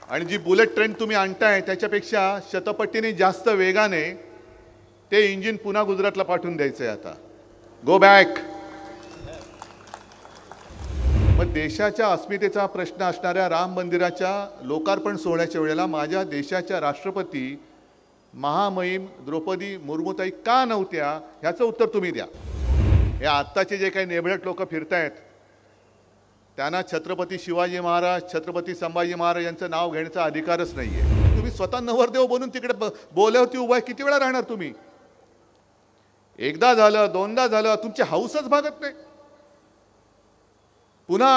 आणि जी bullet train तुम्ही आणताय त्याच्यापेक्षा शतपटीने जास्त वेगाने ते इंजिन पुन्हा गुजरातला पाठवून द्यायचं आहे आता. Go back. मग देशाच्या अस्मितेचा प्रश्न असणाऱ्या राम मंदिराच्या लोकार्पण सोहळ्याच्या वेळेला माझ्या देशाच्या राष्ट्रपती महामहिम द्रौपदी मुर्मूताई का नव्हत्या ह्याचं उत्तर तुम्ही द्या. हे आत्ताचे जे काही नेबळट लोक फिरतायत त्यांना छत्रपती शिवाजी महाराज छत्रपती संभाजी महाराज यांचं नाव घेण्याचा अधिकारच नाहीये. तुम्ही स्वतः नवरदेव बनून तिकडे बोल्यावरती उभा किती वेळा राहणार तुम्ही? एकदा झालं दोनदा झालं तुमची हौसच भागत नाही.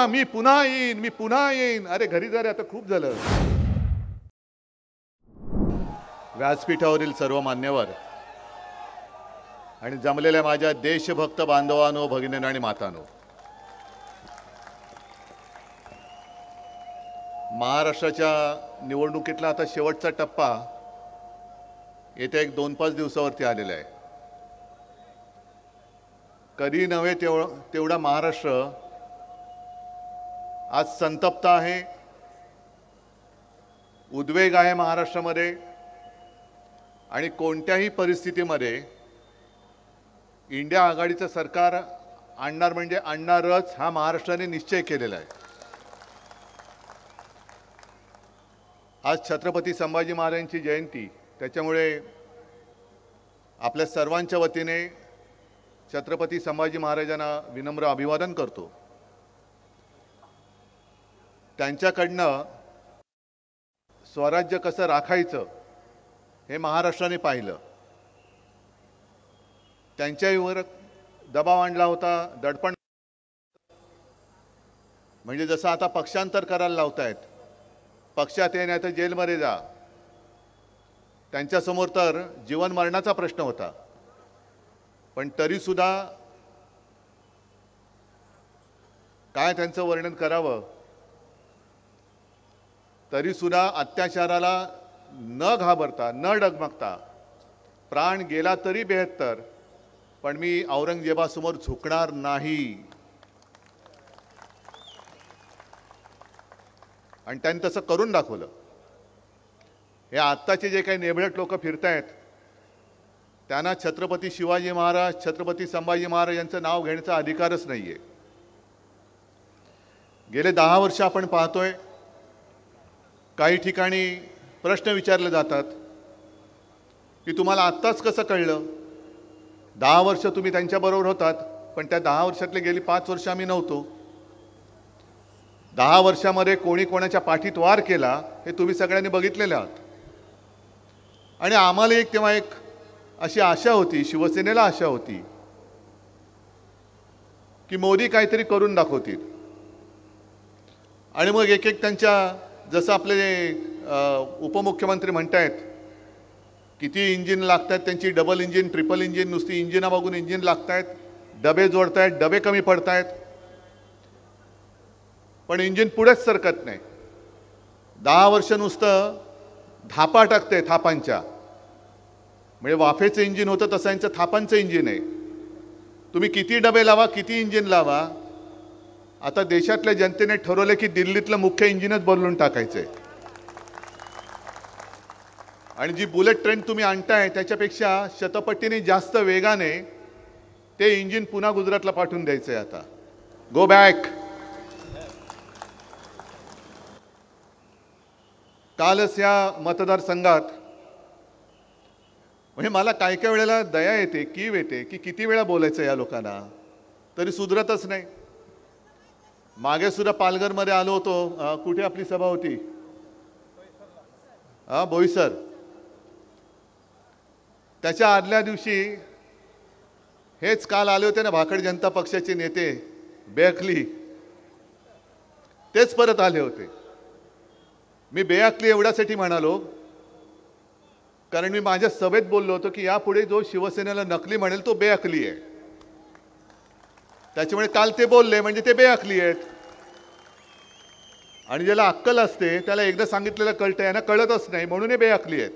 मी पुन्हा येईन. अरे घरी जा रे, आता खूप झालं. व्यासपीठावरील सर्व मान्यवर आणि जमलेल्या माझ्या देशभक्त बांधवांनो, भगिनींनो आणि मातांनो, महाराष्ट्राच्या निवडणुकीतला आता शेवटचा टप्पा येत्या 1-2-5 दिवसावरती आलेला आहे. कधी नव्हे तेवढा महाराष्ट्र आज संतप्त आहे. उद्वेग आहे महाराष्ट्रामध्ये आणि कोणत्याही परिस्थितीमध्ये इंडिया आघाडीचं सरकार आणणार म्हणजे आणणारच हा महाराष्ट्राने निश्चय केलेला आहे. आज छत्रपती संभाजी महाराजांची जयंती, त्याच्यामुळे आपल्या सर्वांच्या वतीने छत्रपती संभाजी महाराजांना विनम्र अभिवादन करतो. त्यांच्याकडनं स्वराज्य कसं राखायचं हे महाराष्ट्राने पाहिलं. त्यांच्यावर दबाव आणला होता, दडपण, म्हणजे जसं आता पक्षांतर करायला लावतायत, पक्षात ये नाही तर जेलमध्ये जा. त्यांच्यासमोर तर जीवन मरणाचा प्रश्न होता, पण तरीसुद्धा काय त्यांचं वर्णन करावं. तरीसुद्धा अत्याचाराला न घाबरता न डगमगता, प्राण गेला तरी 72, पण मी औरंगजेबासमोर झुकणार नाही. आणि त्यांनी तसं करून दाखवलं. हे आत्ताचे जे काही नेबळट लोक फिरतायत त्यांना छत्रपती शिवाजी महाराज छत्रपती संभाजी महाराज यांचं नाव घेण्याचा अधिकारच नाहीये. गेले 10 वर्ष आपण पाहतोय काही ठिकाणी प्रश्न विचारले जातात की तुम्हाला आत्ताच कसं कळलं? 10 वर्ष तुम्ही त्यांच्याबरोबर होतात, पण त्या 10 वर्षातले गेली 5 वर्ष आम्ही नव्हतो. 10 वर्षामध्ये कोणी कोणाच्या पाठीत वार केला हे तुम्ही सगळ्यांनी बघितलेले आहात. आणि आम्हाला तेव्हा एक अशी आशा होती, शिवसेनेला आशा होती की मोदी काहीतरी करून दाखवतील. आणि मग एक त्यांच्या, जसं आपले उपमुख्यमंत्री म्हणतायत किती इंजिन लागतात त्यांची, डबल इंजिन ट्रिपल इंजिन, नुसती इंजिना बघून इंजिन लागतायत, डबे जोडतायत, डबे कमी पडतायत, पण इंजिन पुढेच सरकत नाही. 10 वर्ष नुसतं थापा टाकते, थापांच्या, म्हणजे वाफेचं इंजिन होतं तसं यांचं थापांचं इंजिन आहे. तुम्ही किती डबे लावा, किती इंजिन लावा, आता देशातल्या जनतेने ठरवलं की दिल्लीतलं मुख्य इंजिनच बदलून टाकायचंय. आणि जी बुलेट ट्रेन तुम्ही आणताय त्याच्यापेक्षा शतपटीने जास्त वेगाने ते इंजिन पुन्हा गुजरातला पाठवून द्यायचंय आता. Go back. कालच या मतदारसंघात, म्हणजे मला काय काय वेळेला दया येते, कीव येते की किती वेळा बोलायचं या लोकांना, तरी सुधरतच नाही. मागे सुद्धा पालघरमध्ये आलो होतो, कुठे आपली सभा होती, बोईसर. त्याच्या आदल्या दिवशी हेच काल आले होते ना भाकड जनता पक्षाचे नेते बेअकली, तेच परत आले होते. मी बेअकली एवढ्यासाठी म्हणालो कारण मी माझ्या सभेत बोललो होतो की यापुढे जो शिवसेनेला नकली म्हणेल तो बेअकली आहे. त्याच्यामुळे काल ते बोलले म्हणजे ते बेअकली आहेत. आणि ज्याला अक्कल असते त्याला एकदा सांगितलेलं कळतं, यांना कळतच नाही म्हणून हे बेअकली आहेत.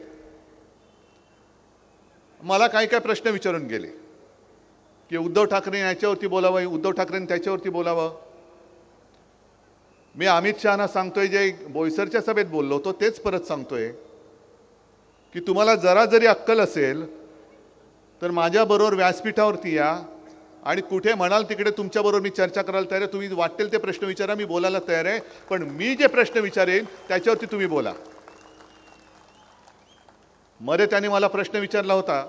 मला काय काय प्रश्न विचारून गेले की उद्धव ठाकरे याच्यावरती बोलावं, उद्धव ठाकरेंनी त्याच्यावरती बोलावं. मी अमित शहाना सांगतोय, जे बोईसरच्या सभेत बोललो होतो तेच परत सांगतोय की तुम्हाला जरा जरी अक्कल असेल तर माझ्याबरोबर व्यासपीठावरती या आणि कुठे म्हणाल तिकडे तुमच्याबरोबर मी चर्चा करायला तयार आहे. तुम्ही वाटेल ते प्रश्न विचारा, मी बोलायला तयार आहे. पण मी जे प्रश्न विचारेन त्याच्यावरती तुम्ही बोला. मध्ये त्यांनी मला प्रश्न विचारला होता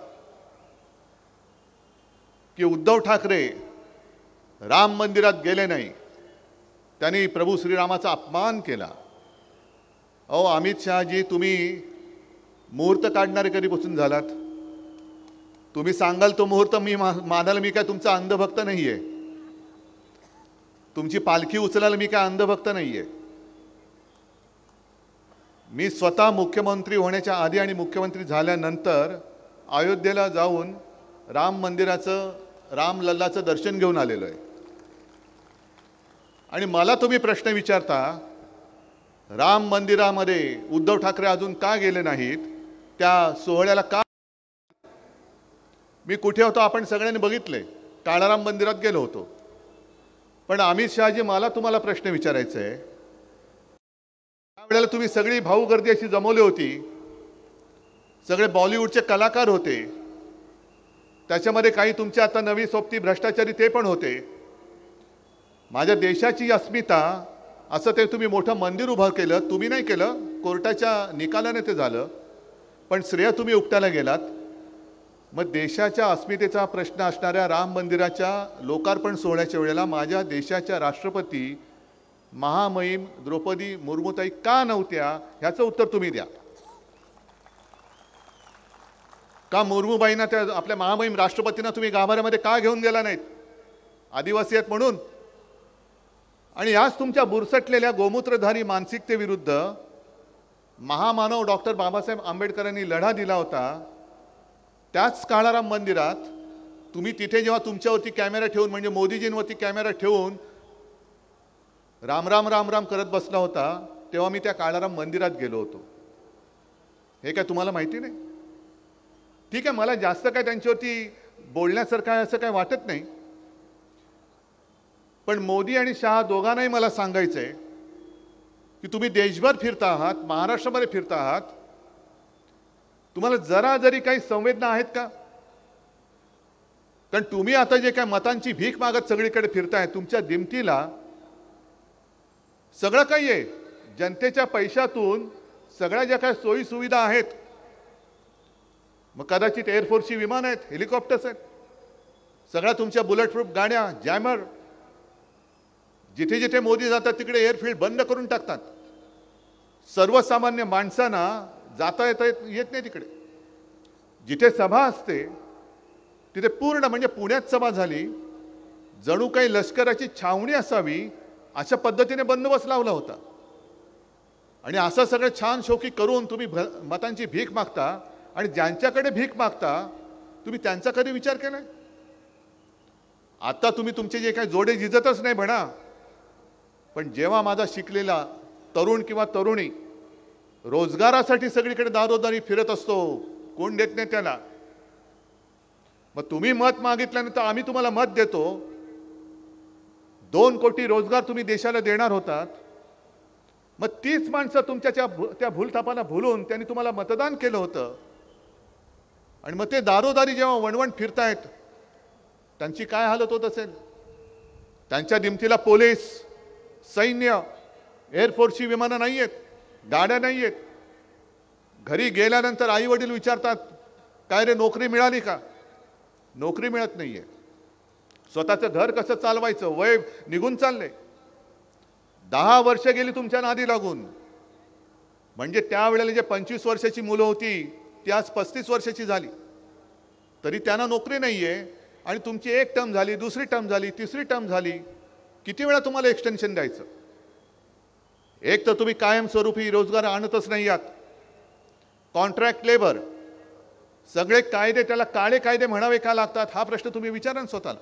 की उद्धव ठाकरे राम मंदिरात गेले नाही, त्यांनी प्रभू श्रीरामाचा अपमान केला. अहो अमित शहाजी, तुम्ही मुहूर्त काढणारे कधीपासून झालात? तुम्ही सांगाल तो मुहूर्त मी मानायला मी काय तुमचा अंधभक्त नाहीये. तुमची पालखी उचलायला मी काय अंधभक्त नाहीये. मी स्वतः मुख्यमंत्री होण्याच्या आधी आणि मुख्यमंत्री झाल्यानंतर अयोध्येला जाऊन राम मंदिराचं, राम लल्लाचं दर्शन घेऊन आलेलो आहे. आणि मला तुम्ही प्रश्न विचारता राम मंदिरामध्ये उद्धव ठाकरे अजून का गेले नाहीत, त्या सोहळ्याला का? मी कुठे होतो आपण सगळ्यांनी बघितले, काळाराम मंदिरात गेलो होतो. पण अमित शहाजी, मला तुम्हाला प्रश्न विचारायचा आहे, त्यावेळेला तुम्ही सगळी भाऊ गर्दी अशी जमवली होती, सगळे बॉलिवूडचे कलाकार होते, त्याच्यामध्ये काही तुमचे आता नवी सोबती भ्रष्टाचारी ते पण होते. माझ्या देशाची अस्मिता असं ते तुम्ही मोठं मंदिर उभं केलं. तुम्ही नाही केलं, कोर्टाच्या निकालाने ते झालं, पण श्रेय तुम्ही उपटायला गेलात. मग देशाच्या अस्मितेचा प्रश्न असणाऱ्या राम मंदिराच्या लोकार्पण सोहळ्याच्या वेळेला माझ्या देशाच्या राष्ट्रपती महामहिम द्रौपदी मुर्मूताई का नव्हत्या, ह्याचं उत्तर तुम्ही द्या. का मुर्मूबाईंना, त्या आपल्या महामहिम राष्ट्रपतींना तुम्ही गाभाऱ्यामध्ये का घेऊन गेला नाहीत? आदिवासी आहेत म्हणून. आणि याच तुमच्या बुरसटलेल्या गोमूत्रधारी मानसिकतेविरुद्ध महामानव डॉक्टर बाबासाहेब आंबेडकरांनी लढा दिला होता. त्याच काळाराम मंदिरात तुम्ही तिथे जेव्हा तुमच्यावरती कॅमेरा ठेवून, म्हणजे मोदीजींवरती कॅमेरा ठेवून राम राम राम राम करत बसला होता, तेव्हा मी त्या काळाराम मंदिरात गेलो होतो. हे काय तुम्हाला माहिती नाही? ठीक आहे, मला जास्त काय त्यांच्यावरती बोलण्यासारखं आहे असं काय वाटत नाही. पण मोदी आणि शहा दोघांनाही मला सांगायचं आहे की तुम्ही देशभर फिरता आहात, महाराष्ट्रामध्ये फिरता आहात, तुम्हाला जरा जरी काही संवेदना आहेत का? कारण तुम्ही आता जे काय मतांची भीक मागत सगळीकडे फिरताय, तुमच्या दिमतीला सगळं काही आहे. जनतेच्या पैशातून सगळ्या ज्या काय सोयी सुविधा आहेत, मग कदाचित एअरफोर्सची विमान आहेत, हेलिकॉप्टर्स आहेत, सगळ्या तुमच्या बुलेट प्रूफ गाड्या, जॅमर, जिथे जिथे मोदी जातात तिकडे एअरफील्ड बंद करून टाकतात. सर्वसामान्य माणसांना जाता येत नाही तिकडे. जिथे सभा असते तिथे पूर्ण, म्हणजे पुण्यात सभा झाली, जणू काही लष्कराची छावणी असावी अशा पद्धतीने बंदोबस्त लावला होता. आणि असं सगळं छान शोकी करून तुम्ही मतांची भीक मागता. आणि ज्यांच्याकडे भीक मागता तुम्ही त्यांचा कधी विचार केलाय? आता तुम्ही तुमचे जे काही जोडे झिजतच नाही म्हणा, पण जेव्हा माझा शिकलेला तरुण किंवा तरुणी रोजगारासाठी सगळीकडे दारोदारी फिरत असतो, कोण देत नाही त्याला, मग तुम्ही मत मागितल्यानंतर आम्ही तुम्हाला मत देतो. 2 कोटी रोजगार तुम्ही देशाला देणार होतात, मग तीच माणसं तुमच्या त्या भूलथापांना भुलून त्यांनी तुम्हाला मतदान केलं होतं. आणि मग ते दारोदारी जेव्हा वणवण फिरतायत, त्यांची काय हालत होत असेल? त्यांच्या दिमतीला पोलीस, सैन्य, एअरफोर्सची विमानं नाही आहेत, गाड्या नाही आहेत. घरी गेल्यानंतर आई वडील विचारतात, काय रे नोकरी मिळाली का? नोकरी मिळत नाहीये. स्वतःचं घर कसं चालवायचं वय निघून चाललंय. 10 वर्ष गेली तुमच्या नादी लागून. म्हणजे त्यावेळेला जे 25 वर्षाची मुलं होती ती आज 35 वर्षाची झाली, तरी त्यांना नोकरी नाहीये. आणि तुमची एक टर्म झाली, दुसरी टर्म झाली, तिसरी टर्म झाली. किती वेळा तुम्हाला एक्सटेन्शन द्यायचं? एक तर तुम्ही कायमस्वरूपी रोजगार आणतच नाही आहात. कॉन्ट्रॅक्ट लेबर, सगळे कायदे त्याला काळे कायदे म्हणावे का लागतात हा प्रश्न तुम्ही विचारा स्वतःला.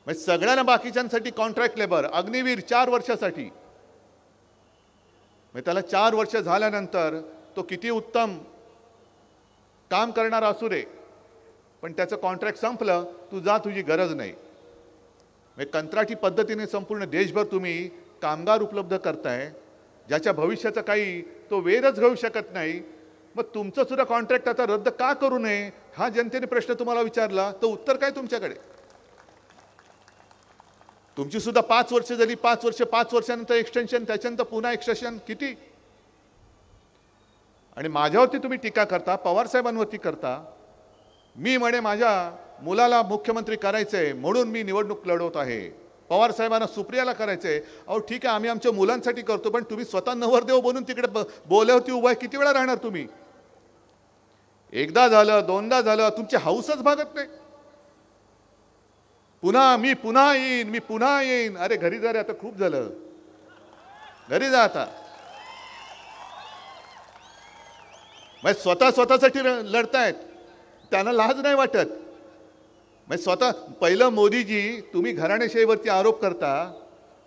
म्हणजे सगळ्यांना बाकीच्यांसाठी कॉन्ट्रॅक्ट लेबर, अग्निवीर 4 वर्षासाठी, म्हणजे त्याला 4 वर्ष झाल्यानंतर तो किती उत्तम काम करणारा असू दे, पण त्याचं कॉन्ट्रॅक्ट संपलं, तू जा, तुझी गरज नाही. म्हणजे कंत्राटी पद्धतीने संपूर्ण देशभर तुम्ही कामगार उपलब्ध करताय, ज्याच्या भविष्याचा काही तो वेधच घेऊ शकत नाही, मग तुमचं सुद्धा कॉन्ट्रॅक्ट आता रद्द का करू नये हा जनतेने प्रश्न तुम्हाला विचारला, तर उत्तर काय तुमच्याकडे? तुमची सुद्धा 5 वर्ष झाली, 5 वर्षानंतर एक्सटेन्शन, त्याच्यानंतर पुन्हा एक्सटेन्शन, किती? आणि माझ्यावरती तुम्ही टीका करता, पवार साहेबांवरती करता. मी म्हणे माझ्या मुलाला मुख्यमंत्री करायचंय म्हणून मी निवडणूक लढवत आहे, पवार साहेबांना सुप्रियाला करायचंय. अहो ठीक आहे, आम्ही आमच्या मुलांसाठी करतो, पण तुम्ही स्वतः नवरदेव बनून तिकडे बोल्यावरती उभा किती वेळा राहणार तुम्ही? एकदा झालं, दोनदा झालं, तुमची हौसच भागत नाही. मी पुन्हा येईन. अरे घरी जा रे, आता खूप झालं, घरी जा आता. मग स्वतःसाठी लढतायत, त्यांना लाज नाही वाटत. मग स्वतः पहिलं मोदीजी, तुम्ही घराणेशाहीवरती आरोप करता,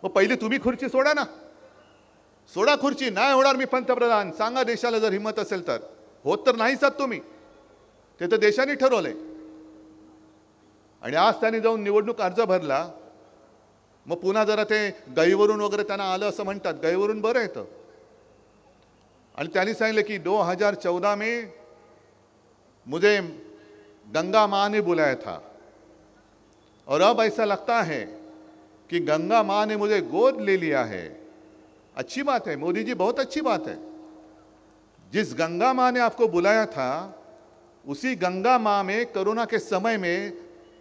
मग पहिली तुम्ही खुर्ची सोडा ना. सोडा खुर्ची. नाही होणार मी पंतप्रधान, सांगा देशाला जर हिंमत असेल तर. होत तर नाहीच आहात तुम्ही, ते तर देशाने ठरवलंय. आणि आज त्यांनी जाऊन निवडणूक अर्ज भरला, मग पुन्हा जरा ते गहीवरून वगैरे त्यांना आलं असं म्हणतात. गहीवरून बरं येतं. आणि त्यांनी सांगितलं की 2014 में मुझे गंगा माँ ने बुलाया था और अब ऐसा लगता है कि गंगा माँ ने मुझे गोद ले लिया है. अच्छी बात है मोदी जी, बहुत अच्छी बात है. जिस गंगा माँ ने आपको बुलाया था, उसी गंगा माँ में कोरोना के समय में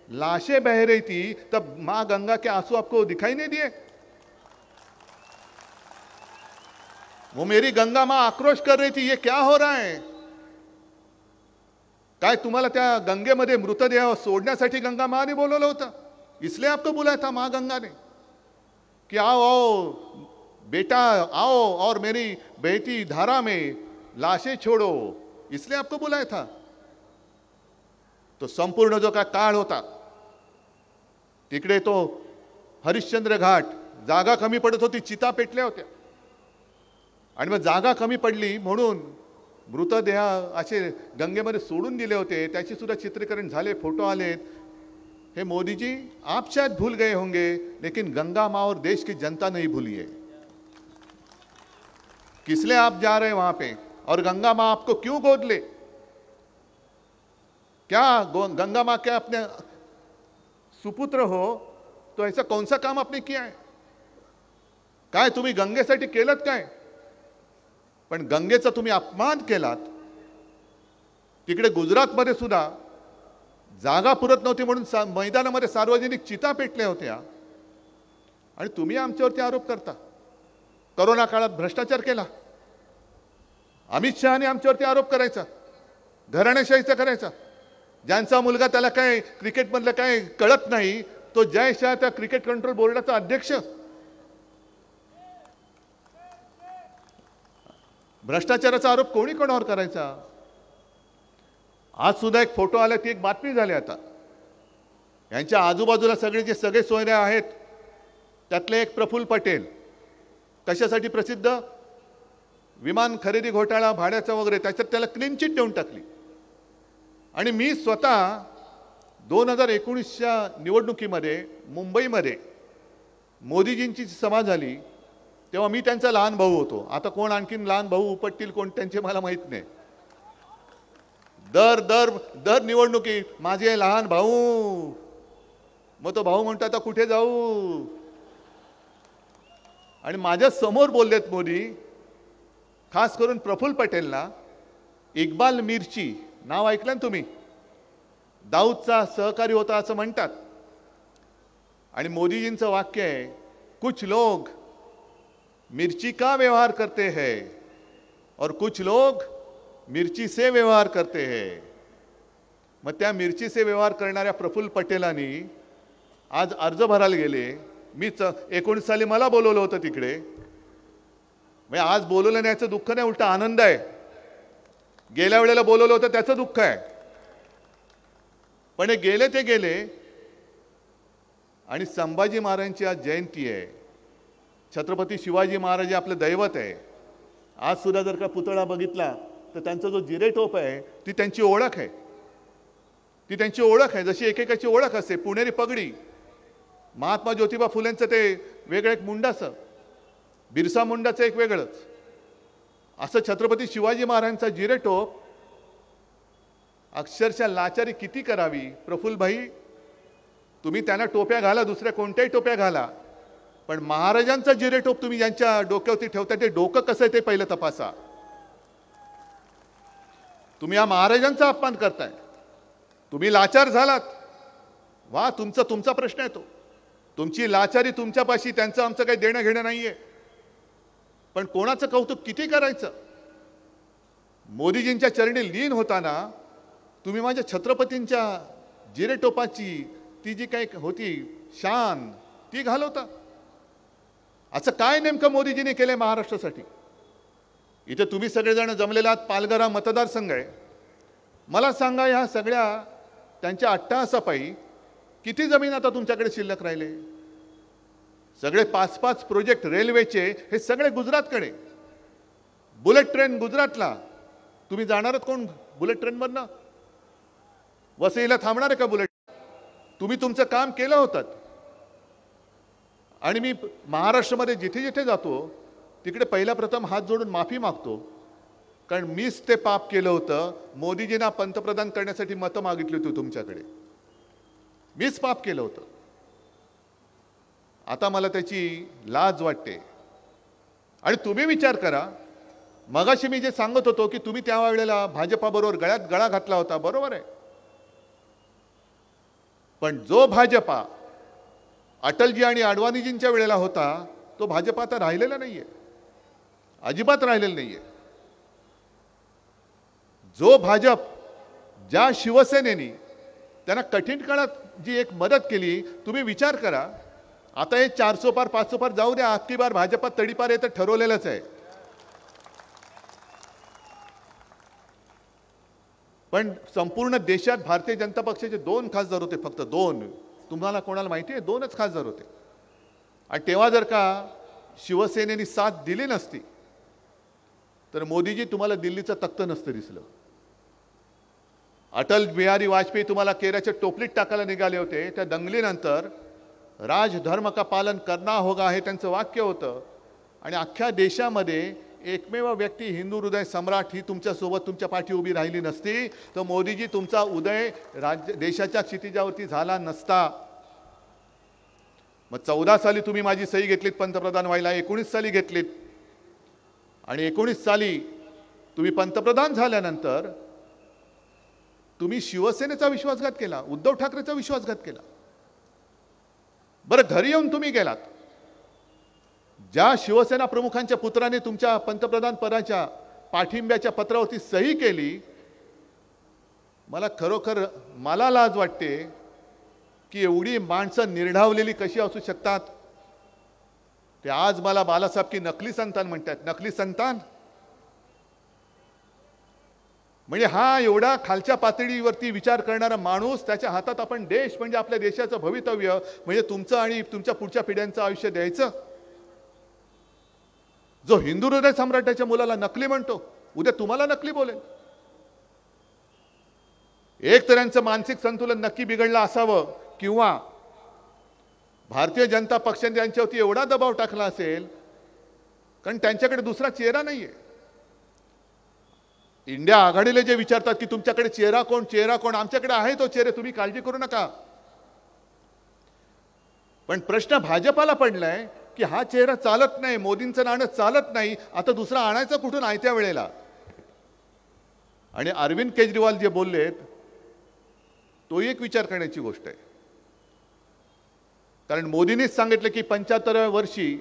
लाशें बह रही थी, तब माँ गंगा के आंसू आपको दिखाई नहीं दिए? वो मेरी गंगा माँ आक्रोश कर रही थी, ये क्या हो रहा है? काय तुम्हाला त्या गंगेमध्ये मृतदेह सोडण्यासाठी गंगा माँ ने बोलवलं होतं? इसलिए आपको बुलाया था माँ गंगा ने कि आओ आओ बेटा आओ और मेरी बहती धारा में लाशें छोड़ो, इसलिए आपको बुलाया था. तो संपूर्ण जो काय काळ होता, तिकडे तो हरिश्चंद्र घाट, जागा कमी पडत होती, चिता पेटल्या होत्या. आणि मग जागा कमी पडली म्हणून मृतदेह असे गंगेमध्ये सोडून दिले होते. त्याची सुद्धा चित्रीकरण झाले, फोटो आलेत. हे मोदी जी, आप शायद भूल गए होंगे, लेकिन गंगा माँ और देश की जनता नहीं भूली है. किसलिए आप जा रहे हैं वहां पे, और गंगा माँ आपको क्यों गोद ले? क्या गंगा माँ क्या अपने सुपुत्र हो, तो ऐसा कौन सा काम आपने किया है? काय तुम्ही गंगेसाठी केलत काय? पण गंगेचा तुम्ही अपमान केलात. तिकडे गुजरातमध्ये सुद्धा जागा पुरत नव्हती म्हणून मैदानामध्ये सार्वजनिक चिता पेटल्या होत्या. आणि तुम्ही आमच्यावरती आरोप करता, कोरोना काळात भ्रष्टाचार केला. अमित शहाने आमच्यावरती आरोप करायचा, घराणेशाहीचा करायचा. ज्यांचा मुलगा, त्याला काय क्रिकेटमधलं काय कळत नाही, तो जय शाह त्या क्रिकेट कंट्रोल बोर्डाचा अध्यक्ष. भ्रष्टाचाराचा आरोप कोणी कोणावर करायचा? आज सुद्धा एक फोटो आला, ती एक बातमी झाली. आता यांच्या आजूबाजूला सगळे सोयरे आहेत, त्यातले एक प्रफुल्ल पटेल. कशासाठी प्रसिद्ध? विमान खरेदी घोटाळा, भाड्याचा वगैरे, त्याच्यात त्याला क्लीन चिट देऊन टाकली. आणि मी स्वतः 2019च्या निवडणुकीमध्ये मुंबईमध्ये मोदीजींची सभा झाली, तेव्हा मी त्यांचा लहान भाऊ होतो. आता कोण आणखीन लहान भाऊ उपटतील कोण त्यांचे मला माहित नाही. दर निवडणुकी माझे लहान भाऊ. मग तो भाऊ म्हणतो आता कुठे जाऊ? आणि माझ्या समोर बोललेत मोदी, खास करून प्रफुल्ल पटेलला. इक्बाल मिर्ची नाव ऐकलं ना तुम्ही? दाऊदचा सहकारी होता असं म्हणतात. आणि मोदीजींचं वाक्य आहे, कुछ लोग मिर्ची का व्यवहार करते हैं और कुछ लोग मिर्ची से व्यवहार करते हैं. मग त्या मिर्ची से व्यवहार करणाऱ्या प्रफुल्ल पटेलांनी आज अर्ज भरायला गेले. मीच 19 साली मला बोलवलं होतं तिकडे. मग आज बोलवलं नाही याचं दुःख नाही, उलटा आनंद आहे. गेल्या वेळेला बोलवलं होतं त्याचं दुःख आहे. पण ते गेले. आणि संभाजी महाराजांची आज जयंती आहे. छत्रपती शिवाजी महाराज हे आपलं दैवत आहे. आज सुद्धा जर का पुतळा बघितला तर त्यांचा जो जिरेटोप आहे ती त्यांची ओळख आहे. ती त्यांची ओळख आहे. जशी एकेकाची ओळख असते. पुणेरी पगडी, महात्मा ज्योतिबा फुलेंचं ते वेगळं एक मुंडासं, बिरसा मुंडाचं एक वेगळंच. असं छत्रपती शिवाजी महाराजांचा जिरेटोप अक्षरशः लाचारी किती करावी. प्रफुल्लभाई, तुम्ही त्यांना टोप्या घाला, दुसऱ्या कोणत्याही टोप्या घाला, पण महाराजांचा जिरेटोप तुम्ही ज्यांच्या डोक्यावरती ठेवता ते डोकं कसं आहे ते पहिलं तपासा. तुम्ही या महाराजांचा अपमान करताय. तुम्ही लाचार झालात, वा, तुमचा प्रश्न आहे तो. तुमची लाचारी तुमच्यापाशी, त्यांचं आमचं काही देणं घेणं नाहीये. पण कोणाचं कौतुक किती करायचं. मोदीजींच्या चरणी लीन होताना तुम्ही माझ्या छत्रपतींच्या जिरेटोपाची ती जी काही होती शान ती घालवता. असं काय नेमकं मोदीजींनी केलंय महाराष्ट्रासाठी. इथे तुम्ही सगळेजण जमलेला आहात. पालघर हा मतदारसंघ आहे. मला सांगा, ह्या सगळ्या त्यांच्या अट्टहासापायी किती जमीन आता तुमच्याकडे शिल्लक राहिले. सगळे 5-5 प्रोजेक्ट रेल्वेचे हे सगळे गुजरातकडे. बुलेट ट्रेन गुजरातला. तुम्ही जाणार आहात कोण बुलेट ट्रेनवरनं? वसईला थांबणार आहे का बुलेट? तुम्ही तुमचं काम केलं होतं. आणि मी महाराष्ट्रामध्ये जिथे जिथे जातो तिकडे पहिला प्रथम हात जोडून माफी मागतो, कारण मीच ते पाप केलं होतं. मोदीजींना पंतप्रधान करण्यासाठी मतं मागितली होती तुमच्याकडे. मीच पाप केलं होतं. आता मला त्याची लाज वाटते. आणि तुम्ही विचार करा, मगाशी मी जे सांगत होतो की तुम्ही त्या वेळेला भाजपाबरोबर गळ्यात गळा घातला होता, बरोबर आहे. पण जो भाजपा अटलजी आणि अडवाणीजींच्या वेळेला होता तो भाजपा आता राहिलेला नाहीये, अजिबात राहिलेला नाहीये. जो भाजप, ज्या शिवसेनेनी त्यांना कठीण काळात जी एक मदत केली, तुम्ही विचार करा. आता हे 400 पार 500 पार जाऊ द्या, अख्खी बार भाजपात तडीपार हे तर ठरवलेलंच आहे. पण संपूर्ण देशात भारतीय जनता पक्षाचे 2 खासदार होते, फक्त 2. तुम्हाला कोणाला माहिती आहे? 2च खासदार होते. आणि तेव्हा जर का शिवसेनेने साथ दिली नसती तर मोदीजी तुम्हाला दिल्लीचं तख्त नसतं दिसलं. अटल बिहारी वाजपेयी तुम्हाला केऱ्याच्या टोपलीत टाकायला निघाले होते. त्या दंगलीनंतर राजधर्म का पालन करना होगा हे त्यांचं वाक्य होतं. आणि अख्ख्या देशामध्ये एकमेव व्यक्ती, हिंदू हृदय सम्राट, ही तुमच्यासोबत तुमच्या पाठी उभी राहिली नसती तर मोदीजी तुमचा उदय देशाच्या क्षितिजावरती झाला नसता. मग 14 साली तुम्ही माझी सही घेतलीत पंतप्रधान व्हायला, 19 साली घेतलीत. आणि 19 साली तुम्ही पंतप्रधान झाल्यानंतर तुम्ही शिवसेनेचा विश्वासघात केला, उद्धव ठाकरेचा विश्वासघात केला. बरं, घरी येऊन तुम्ही गेलात. ज्या शिवसेना प्रमुखांच्या पुत्राने तुमच्या पंतप्रधान पदाच्या पाठिंब्याच्या पत्रावरती सही केली, मला खरोखर लाज वाटते की एवढी माणसं निर्ढावलेली कशी असू शकतात. ते आज मला बालासाहेब की नकली संतान म्हणतात. नकली संतान म्हणजे हा एवढा खालच्या पातळीवरती विचार करणारा माणूस, त्याच्या हातात आपण देश म्हणजे आपल्या देशाचं भवितव्य म्हणजे तुमचं आणि तुमच्या पुढच्या पिढ्यांचं आयुष्य द्यायचं. जो हिंदू हृदय सम्राटाच्या मुलाला नकली म्हणतो, उद्या तुम्हाला नकली बोलेल. एक तर यांचं मानसिक संतुलन नक्की बिघडलं असावं, किंवा भारतीय जनता पक्षाने त्यांच्यावरती एवढा दबाव टाकला असेल कारण त्यांच्याकडे दुसरा चेहरा नाहीये. इंडिया आघाडीला जे विचारतात की तुमच्याकडे चेहरा कोण, आमच्याकडे आहे तो चेहरा, तुम्ही काळजी करू नका. पण प्रश्न भाजपाला पडलाय की हा चेहरा चालत नाही, मोदींचं नाणं चालत नाही, आता दुसरा आणायचं कुठून आयत्या वेळेला. आणि अरविंद केजरीवाल जे बोललेत तो एक विचार करण्याची गोष्ट आहे. कारण मोदींनीच सांगितलं की 75व्या वर्षी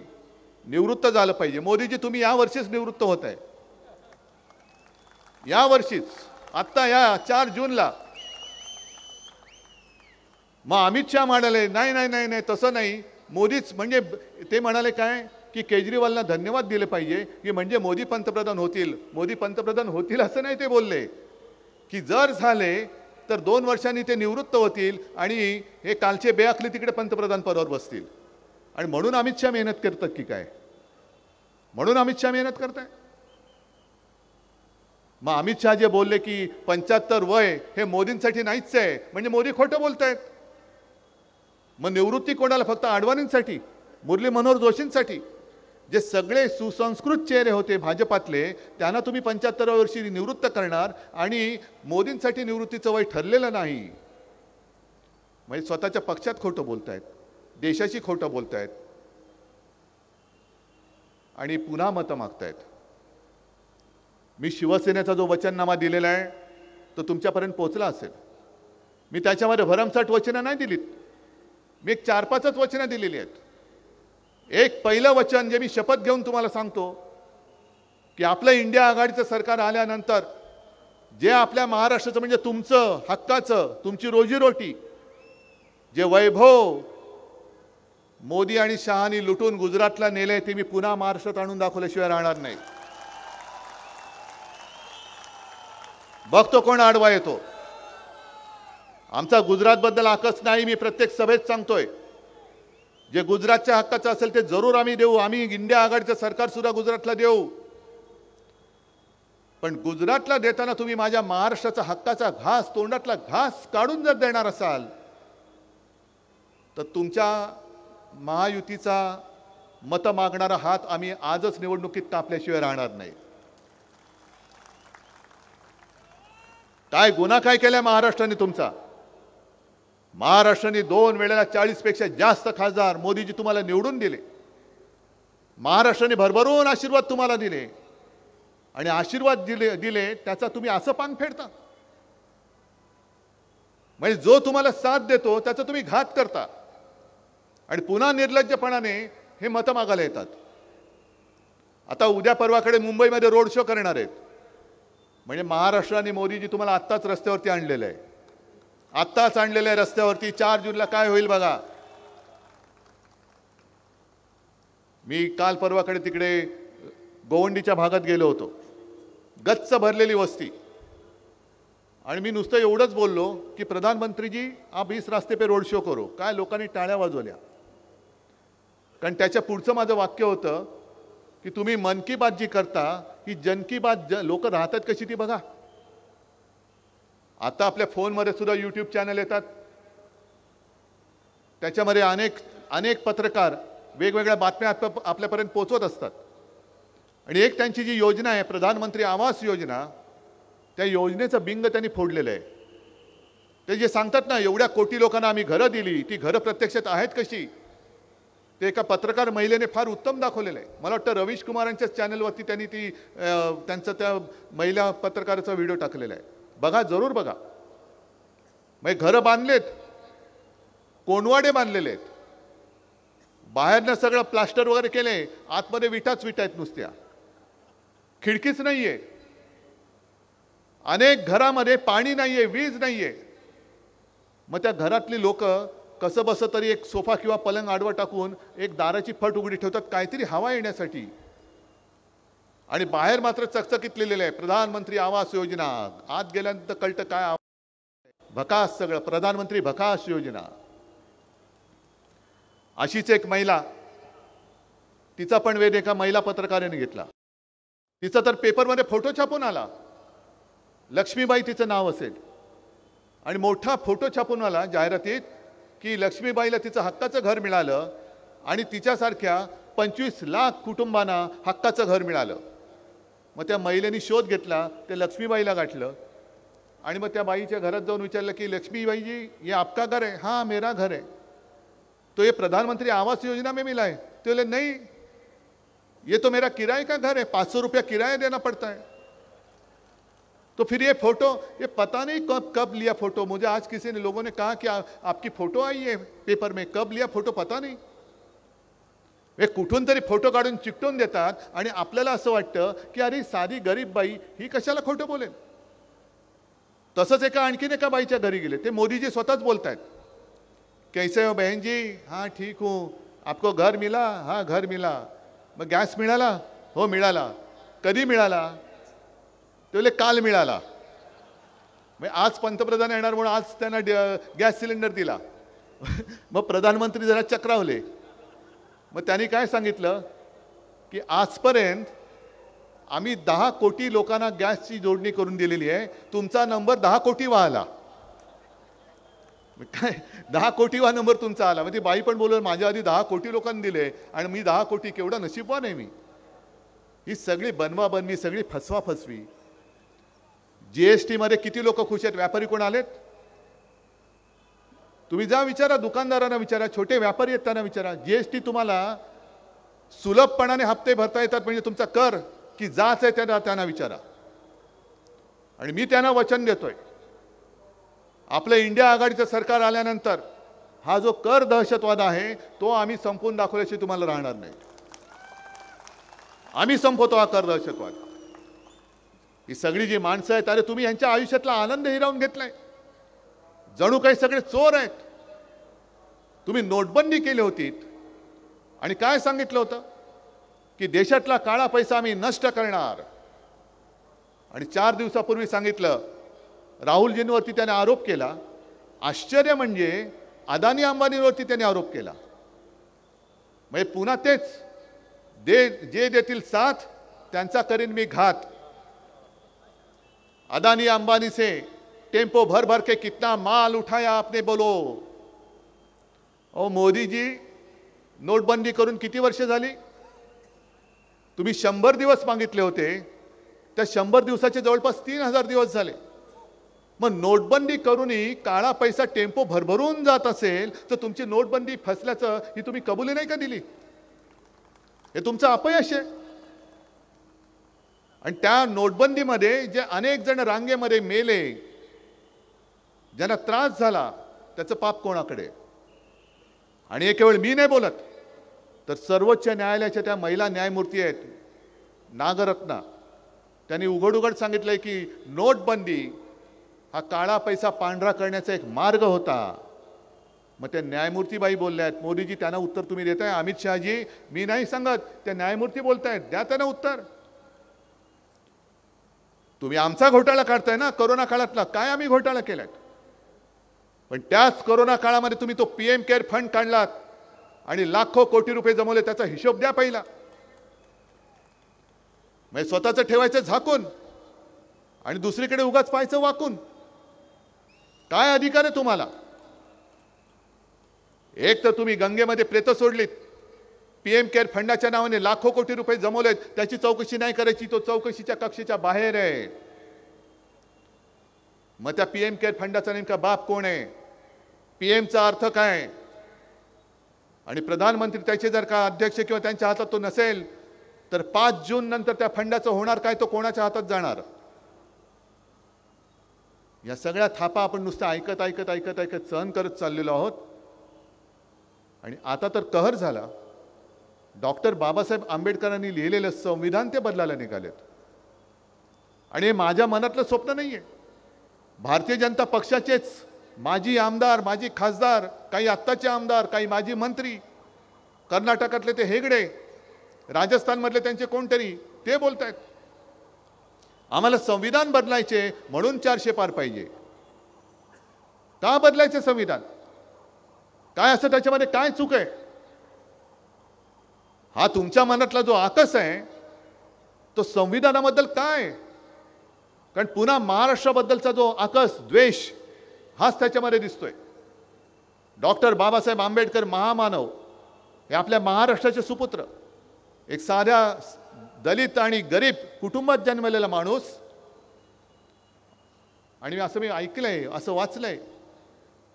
निवृत्त झालं पाहिजे. मोदीजी, तुम्ही या वर्षीच निवृत्त होत आहे, या वर्षीच, आत्ता या 4 जूनला. मग अमित शहा म्हणाले नाही नाही नाही नाही तसं नाही. मोदीच म्हणजे ते म्हणाले काय की केजरीवालला धन्यवाद दिले पाहिजे की म्हणजे मोदी पंतप्रधान होतील. मोदी पंतप्रधान होतील असं नाही ते बोलले, की जर झाले तर 2 वर्षांनी ते निवृत्त होतील आणि हे कालचे बेअखली तिकडे पंतप्रधान पदावर बसतील. आणि म्हणून अमित शहा मेहनत करतात की काय? म्हणून अमित शहा मेहनत करताय. मग अमित शहा जे बोलले की 75 वय हे मोदींसाठी नाहीच आहे, म्हणजे मोदी खोटं बोलतायत. मग निवृत्ती कोणाला? फक्त अडवाणींसाठी, मुरली मनोहर जोशींसाठी. जे सगळे सुसंस्कृत चेहरे होते भाजपातले त्यांना तुम्ही 75व्या वर्षी निवृत्त करणार आणि मोदींसाठी निवृत्तीचं वय ठरलेलं नाही. म्हणजे स्वतःच्या पक्षात खोटं बोलतायत, देशाशी खोटं बोलतायत आणि पुन्हा मतं मागतायत. मी शिवसेनेचा जो वचननामा दिलेला आहे तो तुमच्यापर्यंत पोहोचला असेल. मी त्याच्यामध्ये भरमसाठ वचनं नाही दिलीत, मी एक 4-5च वचनं दिलेली आहेत. एक पहिलं वचन जे मी शपथ घेऊन तुम्हाला सांगतो की आपलं इंडिया आघाडीचं सरकार आल्यानंतर जे आपल्या महाराष्ट्राचं म्हणजे तुमचं हक्काचं, तुमची रोजीरोटी, जे वैभव मोदी आणि शहानी लुटून गुजरातला नेले ते मी पुन्हा महाराष्ट्रात आणून दाखवल्याशिवाय राहणार नाही. बघतो कोण आडवा येतो. आमचा गुजरातबद्दल आकस नाही, मी प्रत्येक सभेत सांगतोय. जे गुजरातच्या हक्काचं असेल ते जरूर आम्ही देऊ. आम्ही इंडिया आघाडीचं सरकार सुद्धा गुजरातला देऊ. पण गुजरातला देताना तुम्ही माझ्या महाराष्ट्राचा हक्काचा घास, तोंडातला घास काढून जर देणार असाल तर तुमच्या महायुतीचा मत मागणारा हात आम्ही आजच निवडणुकीत कापल्याशिवाय राहणार नाही. काय गुन्हा काय केलाय महाराष्ट्राने तुमचा? महाराष्ट्राने 2 वेळेला 40 पेक्षा जास्त खासदार मोदीजी तुम्हाला निवडून दिले. महाराष्ट्राने भरभरून आशीर्वाद तुम्हाला दिले आणि आशीर्वाद दिले त्याचा तुम्ही असं पांग फेडता. म्हणजे जो तुम्हाला साथ देतो त्याचा तुम्ही घात करता आणि पुन्हा निर्लज्जपणाने हे मतं मागायला येतात. आता उद्या परवाकडे मुंबईमध्ये रोड शो करणार आहेत. म्हणजे महाराष्ट्र आणि मोदीजी तुम्हाला आत्ताच रस्त्यावरती आणलेलं आहे. आत्ताच आणलेलं आहे रस्त्यावरती. 4 जूनला काय होईल बघा. मी काल परवाकडे तिकडे गोवंडीच्या भागात गेलो होतो. गच्च भरलेली वस्ती आणि मी नुसतं एवढंच बोललो की प्रधानमंत्री जी आप इस रास्ते पे रोड शो करो. काय लोकांनी टाळ्या वाजवल्या. कारण त्याच्या पुढचं माझं वाक्य होतं की तुम्ही मन की बात जी करता ही जन की बात लोक राहतात कशी ती बघा. आता आपल्या फोनमध्ये सुद्धा यूट्यूब चॅनल येतात. त्याच्यामध्ये अनेक पत्रकार वेगवेगळ्या बातम्या आपल्यापर्यंत पोहोचवत असतात. आणि एक त्यांची जी योजना आहे प्रधानमंत्री आवास योजना, त्या योजनेचं बिंग त्यांनी फोडलेलं आहे. ते जे सांगतात ना एवढ्या कोटी लोकांना आम्ही घरं दिली, ती घरं प्रत्यक्षात आहेत कशी ते एका पत्रकार महिलेने फार उत्तम दाखवलेलं आहे. मला वाटतं रवीश कुमारांच्याच चॅनलवरती त्यांनी त्यांचं त्या महिला पत्रकाराचा व्हिडिओ टाकलेला आहे. बघा, जरूर बघा. म्हणजे घरं बांधलेत, कोणवाडे बांधलेले आहेत, बाहेरनं सगळं प्लास्टर वगैरे केले, आतमध्ये विटाच विटा आहेत नुसत्या, खिडकीच नाहीये. अनेक घरामध्ये पाणी नाहीये, वीज नाहीये. मग त्या घरातली लोक कसं बसं तरी एक सोफा किंवा पलंग आडवा टाकून एक दाराची फट उघडी ठेवतात काहीतरी हवा येण्यासाठी. आणि बाहेर मात्र चकचकीत लिहिलेलं आहे प्रधानमंत्री आवास योजना. आत गेल्यानंतर कळतं काय भकास, सगळं प्रधानमंत्री भकास योजना. अशीच एक महिला, तिचा पण वेध एका महिला पत्रकाराने घेतला. तिचा तर पेपरमध्ये फोटो छापून आला, लक्ष्मीबाई तिचं नाव असेल, आणि मोठा फोटो छापून आला जाहिरातीत की लक्ष्मीबाईला तिचं हक्काचं घर मिळालं आणि तिच्यासारख्या 25 लाख कुटुंबांना हक्काचं घर मिळालं. मग त्या महिलेने शोध घेतला, ते लक्ष्मीबाईला गाठलं आणि मग त्या बाईच्या घरात जाऊन विचारलं की लक्ष्मीबाई जी ये आपका घर है? हाँ मेरा घर है. तो ये प्रधानमंत्री आवास योजना में मिला है? तो बोले नहीं, ये तो मेरा किराए का घर है, 500 रुपया किराया देना पड़ता है. तो फिर ये फोटो, ये पता नहीं कब लिया फोटो. मुझे आज किसी ने लोगों ने कहा कि आपकी फोटो आई है पेपर में, कब लिया फोटो पता नहीं. हे कुठून तरी फोटो काढून चिकटून देतात आणि आपल्याला असं वाटतं की अरे साधी गरीब बाई ही कशाला खोटं बोलेल. तसंच आणखीन एका बाईच्या घरी गेले, ते मोदीजी स्वतःच बोलतायत, कैसे हो बहन जी? हाँ ठीक हूँ. आपको घर मिला? हाँ घर मिला. मग गॅस मिळाला? हो मिळाला. कधी मिळाला? ते बोले काल मिळाला. मग आज पंतप्रधान येणार म्हणून आज त्यांना गॅस सिलेंडर दिला. मग प्रधानमंत्री जरा चक्रावले. मग त्यांनी काय सांगितलं की आजपर्यंत आम्ही 10 कोटी लोकांना गॅसची जोडणी करून दिलेली आहे, तुमचा नंबर 10 कोटी वाहला. काय 10 कोटीवा नंबर तुमचा आला. मग ती बाई पण बोलत माझ्या आधी 10 कोटी लोकांनी दिले आणि मी 10 कोटी, केवढा नशीबवान आहे मी. ही सगळी बनवाबनवी, सगळी फसवाफसवी. जीएसटी मध्ये किती लोक खुश आहेत? व्यापारी कोण आलेत? तुम्ही जा विचारा, दुकानदारांना विचारा, छोटे व्यापारी आहेत त्यांना विचारा. जीएसटी तुम्हाला सुलभपणाने हप्ते भरता येतात म्हणजे तुमचा कर की जाच आहे त्यांना विचारा. आणि मी त्यांना वचन देतोय, आपलं इंडिया आघाडीचं सरकार आल्यानंतर हा जो कर दहशतवाद आहे तो आम्ही संपवून दाखवल्याशिवाय तुम्हाला राहणार नाही. आम्ही संपवतो हा कर दहशतवाद. ही सगळी जी माणसं आहेत, अरे तुम्ही यांच्या आयुष्यातला आनंद हिरावून घेतलाय. जणू काही सगळे चोर आहेत. तुम्ही नोटबंदी केली होती आणि काय सांगितलं होतं की देशातला काळा पैसा आम्ही नष्ट करणार. आणि 4 दिवसापूर्वी सांगितलं, राहुलजींवरती त्याने आरोप केला. आश्चर्य म्हणजे अदानी अंबानीवरती त्याने आरोप केला. म्हणजे पुन्हा तेच, जे देतील साथ त्यांचा करीन मी घात. अदानी अंबानी से टेम्पो भर भर के कितना माल उठाया आपने बोलो. ओ मोदी जी, नोटबंदी करून किती वर्ष झाली? तुम्ही 100 दिवस मागितले होते, त्या 100 दिवसाचे जवळपास 3000 दिवस झाले. मग नोटबंदी करूनही काळा पैसा टेम्पो भरभरून जात असेल तर तुमची नोटबंदी फसल्याचं ही तुम्ही कबुली नाही का दिली? हे तुमचं अपयश आहे. आणि त्या नोटबंदीमध्ये जे अनेक जण रांगेमध्ये मेले, ज्यांना त्रास झाला, त्याचं पाप कोणाकडे? आणि हे केवळ मी नाही बोलत, तर सर्वोच्च न्यायालयाच्या त्या महिला न्यायमूर्ती आहेत नागरत्ना, त्यांनी उघड उघड सांगितलंय की नोटबंदी हा काळा पैसा पांढरा करण्याचा एक मार्ग होता. मग त्या न्यायमूर्तीबाई बोलल्या आहेत, मोदीजी त्यांना उत्तर तुम्ही देताय? अमित शहाजी, मी नाही सांगत, त्या न्यायमूर्ती बोलतायत, द्या त्यांना उत्तर. तुम्ही आमचा घोटाळा काढताय ना, कोरोना काळातला. काय आम्ही घोटाळा केलाय? पण त्याच कोरोना काळामध्ये तुम्ही तो पीएम केअर फंड काढलात आणि लाखो कोटी रुपये जमवले. त्याचा हिशोब द्या पहिला. म्हणजे स्वतःचं ठेवायचं झाकून आणि दुसरीकडे उगाच पाहायचं वाकून. काय अधिकार आहे तुम्हाला? एक तर तुम्ही गंगेमध्ये प्रेत सोडलीत, पीएम केअर फंडाच्या नावाने लाखो कोटी रुपये जमवलेत, त्याची चौकशी नाही करायची, तो चौकशीच्या कक्षेच्या बाहेर आहे. मग त्या पीएम केअर फंडाचा नेमका बाप कोण आहे? पीएमचा अर्थ काय? आणि प्रधानमंत्री त्याचे जर का अध्यक्ष किंवा त्यांच्या हातात तो नसेल तर 5 जून नंतर त्या फंडाचं होणार काय? तो कोणाच्या हातात जाणार? या सगळ्या थापा आपण नुसतं ऐकत ऐकत ऐकत ऐकत सहन करत चाललेलो आहोत. आणि आता तर कहर झाला. डॉक्टर बाबासाहेब आंबेडकरांनी लिहिलेलं संविधान ते बदलायला निघालेत. आणि हे माझ्या मनातलं स्वप्न नाहीये. भारतीय जनता पक्षाचेच माजी आमदार, माजी खासदार, काही आत्ताचे आमदार, काही माजी मंत्री, कर्नाटकातले ते हेगडे, राजस्थानमधले त्यांचे कोणतरी, ते बोलतायत आम्हाला संविधान बदलायचे म्हणून 400 पार पाहिजे. का बदलायचे संविधान? काय असं त्याच्यामध्ये काय चूक आहे? हा तुमच्या मनातला जो आकस आहे तो संविधानाबद्दल काय? कारण पुन्हा महाराष्ट्राबद्दलचा जो आकस, द्वेष, हाच त्याच्यामध्ये दिसतोय. डॉक्टर बाबासाहेब आंबेडकर महामानव हे आपल्या महाराष्ट्राचे सुपुत्र, एक साध्या दलित आणि गरीब कुटुंबात जन्मलेला माणूस. आणि असं मी ऐकलंय, असं वाचलंय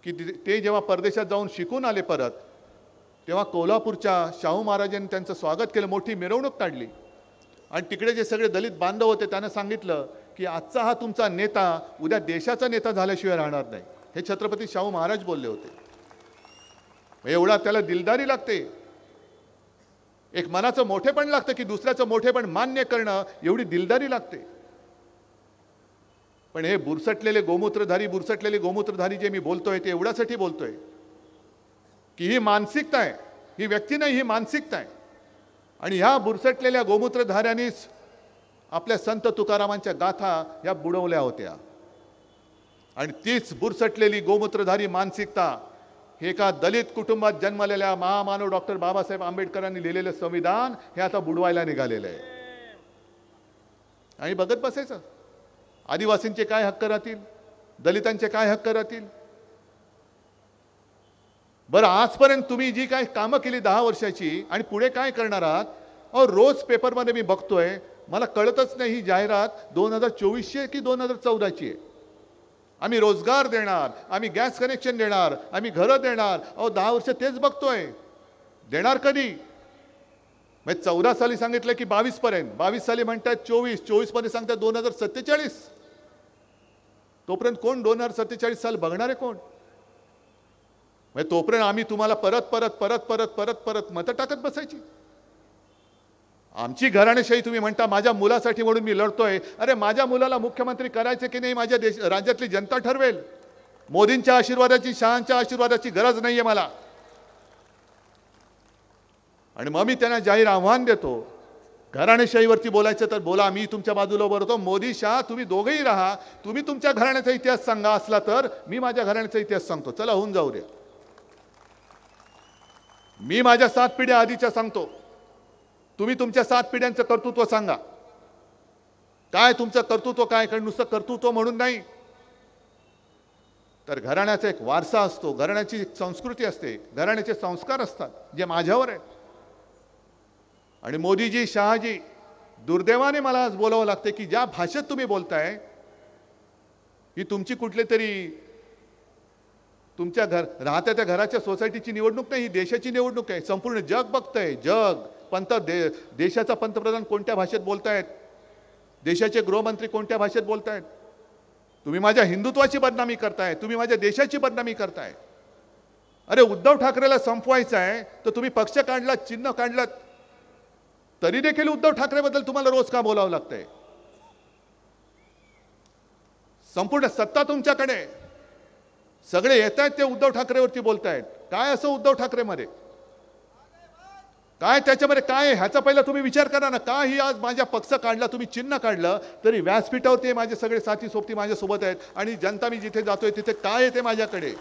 की ते जेव्हा परदेशात जाऊन शिकून आले परत, तेव्हा कोल्हापूरच्या शाहू महाराजांनी त्यांचं स्वागत केलं, मोठी मिरवणूक काढली. आणि तिकडे जे सगळे दलित बांधव होते त्यांना सांगितलं की आजचा हा तुमचा नेता उद्या देशाचा नेता झाल्याशिवाय राहणार नाही. हे छत्रपती शाहू महाराज बोलले होते. एवढा त्याला दिलदारी लागते, एक मनाचं मोठेपण लागतं की दुसऱ्याचं मोठेपण मान्य करणं, एवढी दिलदारी लागते. पण हे बुरसटलेले गोमूत्रधारी जे मी बोलतोय ते एवढ्यासाठी बोलतोय की ही मानसिकता आहे, ही व्यक्ती नाही, ही मानसिकता आहे. आणि ह्या बुरसटलेल्या गोमूत्रधाऱ्यांनीच आपल्या संत तुकारामांच्या गाथा या बुडवल्या होत्या. आणि तीच बुरसटलेली गोमूत्रधारी मानसिकता हे एका दलित कुटुंबात जन्मलेल्या महामानव डॉक्टर बाबासाहेब आंबेडकरांनी लिहिलेलं संविधान हे आता बुडवायला निघालेलं आहे. आणि बघत बसायचं आदिवासींचे काय हक्क राहतील, दलितांचे काय हक्क राहतील. बरं, आजपर्यंत तुम्ही जी काय कामं केली 10 वर्षाची आणि पुढे काय करणार आहात? अहो, रोज पेपरमध्ये मी बघतोय, मला कळतच नाही ही जाहिरात 2024ची आहे की 2014ची आहे. आम्ही रोजगार देणार, आम्ही गॅस कनेक्शन देणार, आम्ही घरं देणार. अहो, 10 वर्ष तेच बघतोय. देणार कधी? म्हणजे 14 साली सांगितलं की 22 पर्यंत, 22 साली म्हणतात 24, 24 मध्ये सांगतात 2047. तोपर्यंत कोण 2047 साल बघणार आहे कोण? म्हणजे तोपर्यंत आम्ही तुम्हाला परत परत परत परत परत परत मतं टाकत बसायची. आमची घराणेशाही तुम्ही म्हणता माझ्या मुलासाठी म्हणून मी लढतोय. अरे, माझ्या मुलाला मुख्यमंत्री करायचे की नाही माझ्या राज्यातली जनता ठरवेल. मोदींच्या आशीर्वादाची, शहांच्या आशीर्वादाची गरज नाहीये मला. आणि मग मी त्यांना जाहीर आव्हान देतो, घराणेशाहीवरती बोलायचं तर बोला, मी तुमच्या बाजूला उभं राहतो. मोदी शहा तुम्ही दोघेही राहा. तुम्ही तुमच्या घराण्याचा इतिहास सांगा असला तर मी माझ्या घराण्याचा इतिहास सांगतो. चला, होऊन जाऊ द्या. मी माझ्या 7 पिढ्या आधीच्या सांगतो, तुम्ही तुमच्या 7 पिढ्यांचं कर्तृत्व सांगा. काय तुमचं कर्तृत्व काय? कारण नुसतं कर्तृत्व म्हणून नाही, तर घराण्याचा एक वारसा असतो, घराण्याची एक संस्कृती असते, घराण्याचे संस्कार असतात जे माझ्यावर आहेत. आणि मोदीजी, शहाजी, दुर्दैवाने मला आज बोलावं लागते की ज्या भाषेत तुम्ही बोलताय ही तुमची कुठले तरी तुमच्या राहत्या त्या घराच्या सोसायटीची निवडणूक नाही, ही देशाची निवडणूक आहे. संपूर्ण जग बघतंय. जग देशाचा पंतप्रधान कोणत्या भाषेत बोलतायत, देशाचे गृहमंत्री कोणत्या भाषेत बोलतायत. तुम्ही माझ्या हिंदुत्वाची बदनामी करताय, तुम्ही माझ्या देशाची बदनामी करताय. अरे, उद्धव ठाकरेला संपवायचं आहे तर तुम्ही पक्ष काढला, चिन्ह काढलं, तरी देखील उद्धव ठाकरेबद्दल तुम्हाला रोज का बोलावं लागतंय? संपूर्ण सत्ता तुमच्याकडे, सगळे येत आहेत ते उद्धव ठाकरेवरती बोलतायत. काय असं उद्धव ठाकरेमध्ये? काय त्याच्यामध्ये काय आहे ह्याचा पहिला तुम्ही विचार करा ना. का ही आज माझ्या पक्ष काढला, तुम्ही चिन्ह काढलं, तरी व्यासपीठावरती माझे सगळे साथी सोबती माझ्यासोबत आहेत आणि जनता मी जिथे जातोय तिथे काय येते माझ्याकडे?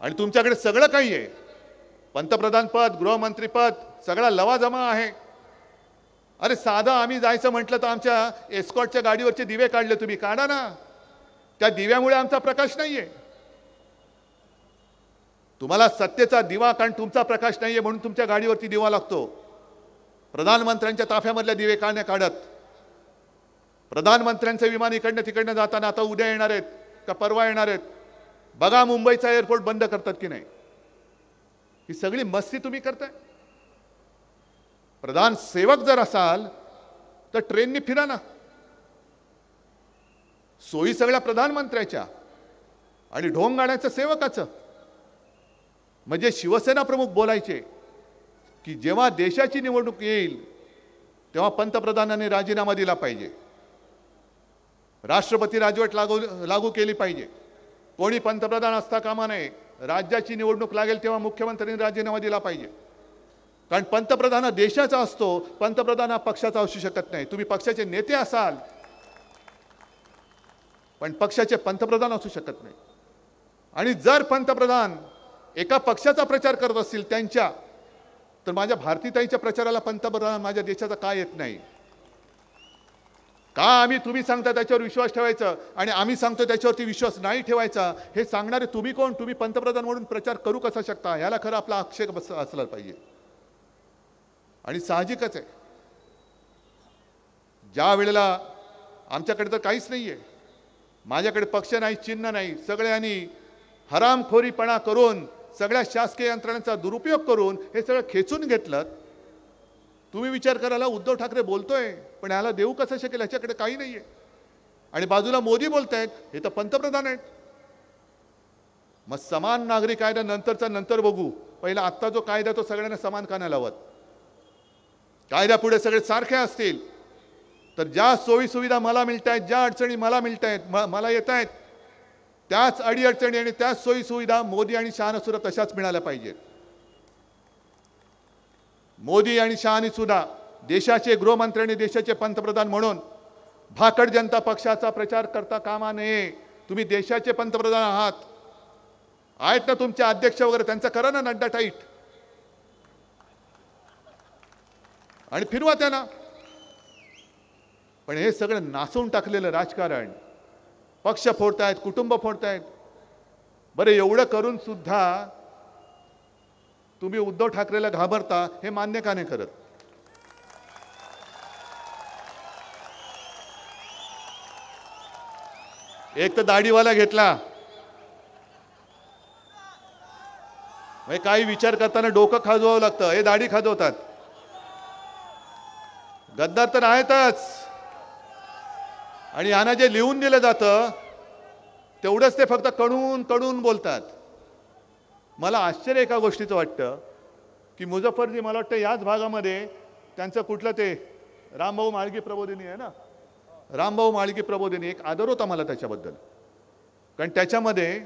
आणि तुमच्याकडे सगळं काही आहे. पंतप्रधान पद, गृहमंत्रीपद, सगळा लवाजमा आहे. अरे, साधा आम्ही जायचं म्हटलं तर आमच्या एस्कॉर्टच्या गाडीवरचे दिवे काढले, तुम्ही काढा ना. त्या दिव्यामुळे आमचा प्रकाश नाहीये. तुम्हाला सत्तेचा दिवा, कारण तुमचा प्रकाश नाहीये म्हणून तुमच्या गाडीवरती दिवा लागतो. प्रधानमंत्र्यांच्या ताफ्यामधल्या दिवे काढत, प्रधानमंत्र्यांचे विमान इकडनं तिकडनं जाताना आता उद्या येणार आहेत का परवा येणार आहेत, बघा मुंबईचा एअरपोर्ट बंद करतात की नाही. ही सगळी मस्ती तुम्ही करताय. प्रधान सेवक जर असाल तर ट्रेननी फिरा ना. सोयी सगळ्या प्रधानमंत्र्याच्या आणि ढोंग गाण्याचं सेवकाचं. म्हणजे शिवसेना प्रमुख बोलायचे की जेव्हा देशाची निवडणूक येईल तेव्हा पंतप्रधानांनी राजीनामा दिला पाहिजे, राष्ट्रपती राजवट लागू केली पाहिजे, कोणी पंतप्रधान असता कामा नये, राज्याची निवडणूक लागेल तेव्हा मुख्यमंत्र्यांनी राजीनामा दिला पाहिजे. कारण पंतप्रधान हा देशाचा असतो, पंतप्रधान हा पक्षाचा असू शकत नाही. तुम्ही पक्षाचे नेते असाल पण पक्षाचे पंतप्रधान असू शकत नाही. आणि जर पंतप्रधान एका पक्षाचा प्रचार करत असतील त्यांच्या, तर माझ्या भारतीताईच्या प्रचाराला पंतप्रधान माझ्या देशाचा का येत नाही? का आम्ही तुम्ही सांगता त्याच्यावर विश्वास ठेवायचा आणि आम्ही सांगतो त्याच्यावरती विश्वास नाही ठेवायचा? हे सांगणारे तुम्ही कोण? तुम्ही पंतप्रधान म्हणून प्रचार करू कसा शकता? याला खरं आपला आक्षेप असला पाहिजे. आणि साहजिकच आहे, ज्या वेळेला आमच्याकडे तर काहीच नाहीये, माझ्याकडे पक्ष नाही, चिन्ह नाही, सगळ्यांनी हरामखोरीपणा करून, सगळ्या शासकीय यंत्रणांचा दुरुपयोग करून हे सगळं खेचून घेतलं. तुम्ही विचार करायला उद्धव ठाकरे बोलतोय पण याला देऊ कसं शकेल? ह्याच्याकडे काही नाहीये. आणि बाजूला मोदी बोलतायत, हे तर पंतप्रधान आहेत. मग समान नागरी कायदा नंतरचा नंतर बघू, पहिला आत्ता जो कायदा तो सगळ्यांना समान का नाही लावत? कायदा पुढे सगळे सारखे असतील तर ज्या सोयी सुविधा मला मिळत आहेत, ज्या अडचणी मला मिळत आहेत, मला येत आहेत, त्याच अडीअडचणी आणि त्याच सोयी सुविधा मोदी आणि शहाना सुद्धा तशाच मिळाल्या पाहिजेत. मोदी आणि शहानी सुद्धा देशाचे गृहमंत्री आणि देशाचे पंतप्रधान म्हणून भाकड जनता पक्षाचा प्रचार करता कामा नये. तुम्ही देशाचे पंतप्रधान आहात, आहेत ना तुमचे अध्यक्ष वगैरे, त्यांचा करा ना नड्डा टाईट आणि फिरवा त्यांना. पण हे सगळं नासून टाकलेलं राजकारण, पक्ष फोडतायत, कुटुंब फोडतायत. बरं, एवढं करून सुद्धा तुम्ही उद्धव ठाकरेला घाबरता, हे मान्य का नाही करत? एक तर दाढीवाला घेतला, म्हणजे काही विचार करताना डोकं खाजवावं लागतं, हे दाढी खाजवतात. गद्दार तर आहेतच, आणि यांना जे लिहून दिलं जातं तेवढंच ते फक्त कणून कणून बोलतात. मला आश्चर्य एका गोष्टीचं वाटतं की मुझफ्फरजी, मला वाटतं याच भागामध्ये त्यांचं कुठलं ते रामभाऊ माळगी प्रबोधिनी आहे ना, रामभाऊ माळगी प्रबोधिनी, एक आदर होता मला त्याच्याबद्दल. कारण त्याच्यामध्ये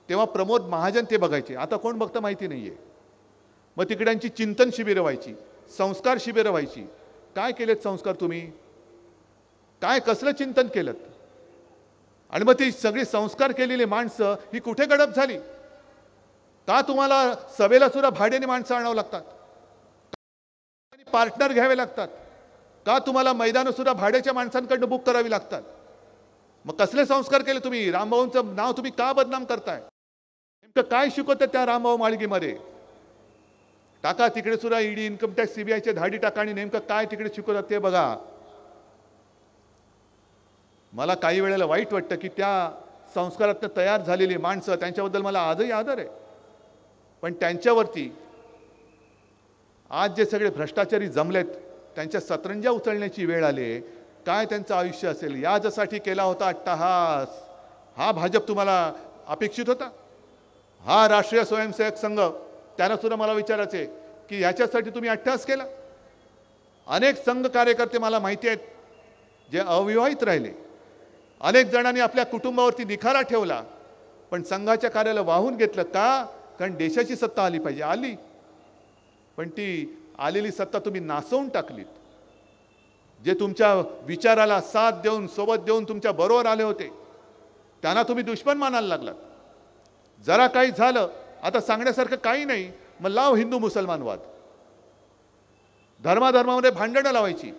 तेव्हा प्रमोद महाजन ते बघायचे, आता कोण बघतं माहिती नाही आहे. मग तिकड्यांची चिंतन शिबिरं व्हायची, संस्कार शिबिरं व्हायची. काय केलेत संस्कार तुम्ही? काय कसलं चिंतन केलं? आणि मग ती सगळी संस्कार केलेली माणसं ही कुठे गडप झाली? का तुम्हाला सभेला सुद्धा भाड्याने माणसं आणावं लागतात? पार्टनर घ्यावे लागतात? का तुम्हाला मैदानं सुद्धा भाड्याच्या माणसांकडनं बुक करावी लागतात? मग कसले संस्कार केले तुम्ही? रामभाऊंचं नाव तुम्ही का बदनाम करताय? नेमकं काय शिकवतात त्या रामभाऊ माळगीमध्ये? टाका तिकडे सुद्धा ईडी, इन्कम टॅक्स, सीबीआयचे धाडी टाका आणि नेमकं काय तिकडे शिकवतात ते बघा. मला काही वेळेला वाईट वाटतं की त्या संस्कारातनं तयार झालेली माणसं, त्यांच्याबद्दल मला आजही आदर आहे, पण त्यांच्यावरती आज जे सगळे भ्रष्टाचारी जमलेत त्यांच्या सतरंजा उचलण्याची वेळ आली. काय त्यांचं आयुष्य असेल? यासाठी केला होता अट्टहास, हा भाजप तुम्हाला अपेक्षित होता? हा राष्ट्रीय स्वयंसेवक संघ, त्यांना सुद्धा मला विचारायचे की ह्याच्यासाठी तुम्ही अट्टहास केला? अनेक संघ कार्यकर्ते मला माहिती आहेत जे अविवाहित राहिले. अनेक जणांनी आपल्या कुटुंबावरती निखारा ठेवला, पण संघाच्या कार्याला वाहून घेतलं. का? कारण देशाची सत्ता आली पाहिजे. आली, पण ती आलेली सत्ता तुम्ही नासवून टाकलीत. जे तुमच्या विचाराला साथ देऊन, सोबत देऊन तुमच्या बरोबर आले होते, त्यांना तुम्ही दुश्मन मानायला लागलात. जरा काही झालं, आता सांगण्यासारखं काही नाही, मग लाव हिंदू मुसलमान वाद, धर्माधर्मामध्ये भांडणं लावायची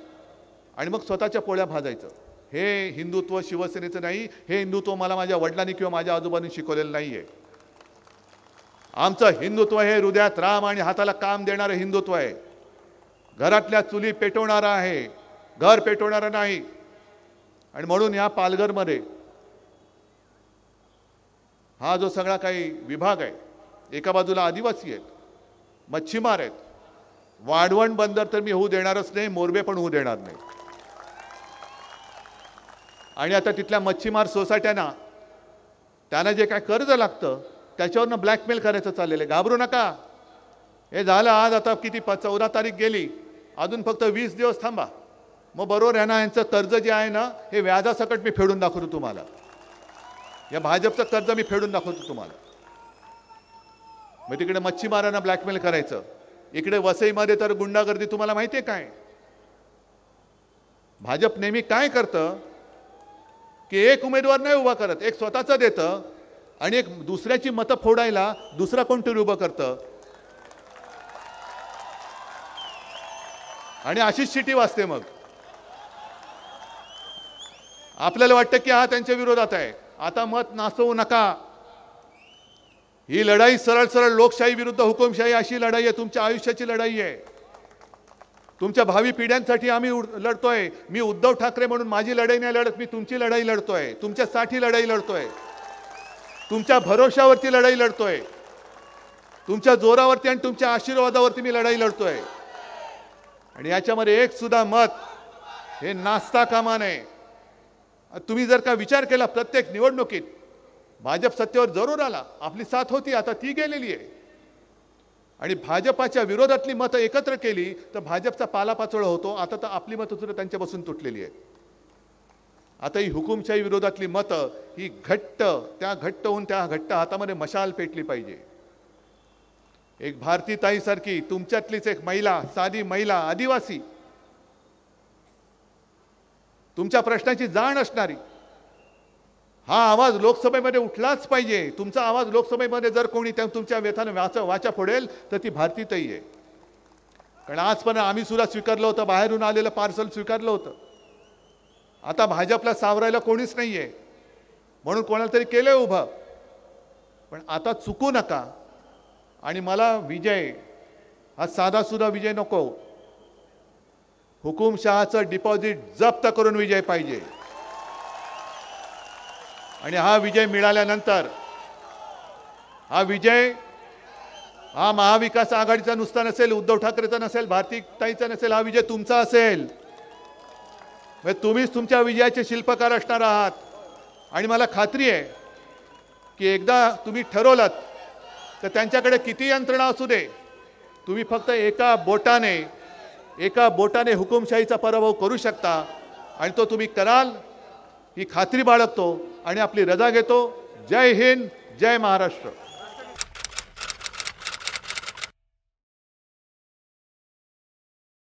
आणि मग स्वतःच्या पोळ्या भाजायचं. हे हिंदुत्व शिवसेनेचं नाही. हे हिंदुत्व मला माझ्या वडिलांनी किंवा माझ्या आजोबांनी शिकवलेलं नाहीये. आमचं हिंदुत्व हे हृदयात राम आणि हाताला काम देणारं हिंदुत्व आहे. घरातल्या चुली पेटवणारं आहे, घर पेटवणारं नाही. आणि म्हणून या पालघरमध्ये हा जो सगळा काही विभाग आहे, एका बाजूला आदिवासी आहेत, मच्छीमार आहेत. वाढवण बंदर तर मी होऊ देणारच नाही, मोरबे पण होऊ देणार नाही. आणि आता तिथल्या मच्छीमार सोसायट्यांना, त्यांना जे काय कर्ज लागतं त्याच्यावरनं ब्लॅकमेल करायचं चाललेलं आहे. घाबरू नका. हे झालं आज, आता किती 14 तारीख गेली, अजून फक्त 20 दिवस थांबा, मग बरोबर आहे ना. यांचं कर्ज जे आहे ना, हे व्याजासकट मी फेडून दाखवतो तुम्हाला. या भाजपचं कर्ज मी फेडून दाखवतो तुम्हाला. मग तिकडे मच्छीमारांना ब्लॅकमेल करायचं, इकडे वसईमध्ये तर गुंडागर्दी. तुम्हाला माहिती आहे काय भाजप नेहमी काय करतं की एक उमेदवार नाही उभा करत, एक स्वतःचा देतं आणि एक दुसऱ्याची मतं फोडायला दुसरा कोणतरी उभं करतं आणि अशीच शिटी वाजते. मग आपल्याला वाटतं की हा त्यांच्या विरोधात आहे. आता मत नासवू नका. ही लढाई सरळ सरळ लोकशाही विरुद्ध हुकुमशाही अशी लढाई आहे. तुमच्या आयुष्याची लढाई आहे. तुमच्या भावी पिढ्यांसाठी आम्ही लढतोय. मी उद्धव ठाकरे म्हणून माझी लढाई नाही लढत, मी तुमची लढाई लढतोय. तुमच्यासाठी लढाई लढतोय. तुमच्या भरोशावरती लढाई लढतोय. तुमच्या जोरावरती आणि तुमच्या आशीर्वादावरती मी लढाई लढतोय. आणि याच्यामध्ये एक सुद्धा मत हे नाचता कामा नये. तुम्ही जर का विचार केला, प्रत्येक निवडणुकीत भाजप सत्तेवर जरूर आला, आपली साथ होती, आता ती गेलेली आहे. आणि भाजपाच्या विरोधातली मतं एकत्र केली तर भाजपचा पालापाचोळा होतो. आता तर आपली मतं सुद्धा त्यांच्यापासून तुटलेली आहेत. आता ही हुकुमशाही विरोधातली मतं ही घट्ट होऊन त्या घट्ट हातामध्ये मशाल पेटली पाहिजे. एक भारतीताई सारखी तुमच्यातलीच एक महिला, साधी महिला, आदिवासी, तुमच्या प्रश्नाची जाण असणारी, हा आवाज लोकसभेमध्ये उठलाच पाहिजे. तुमचा आवाज लोकसभेमध्ये जर कोणी तुमच्या व्यथानं वाचा फोडेल तर ती भारतीताई आहे. कारण आजपर्यंत आम्ही सुद्धा स्वीकारलं होतं, बाहेरून आलेलं पार्सल स्वीकारलं होतं. आता भाजपला सावरायला कोणीच नाहीये. म्हणून कोणाला तरी केलं उभं, पण आता चुकू नका. आणि मला विजय हा साधासुद्धा विजय नको, हुकुमशहाचं डिपॉझिट जप्त करून विजय पाहिजे. आणि हा विजय मिळाल्यानंतर हा विजय हा महाविकास आघाडीचा नुसता नसेल, उद्धव ठाकरेचा नसेल, भारतीताईचा नसेल, हा विजय तुमचा असेल. तुम्हीच तुमच्या विजयाचे शिल्पकार असणार आहात. आणि मला खात्री आहे की एकदा तुम्ही ठरवलात तर त्यांच्याकडे किती यंत्रणा असू दे, तुम्ही फक्त एका बोटाने हुकुमशाहीचा पराभव करू शकता. आणि तो तुम्ही कराल ही खात्री बाळगतो आणि आपली रजा घेतो. जय हिंद, जय महाराष्ट्र.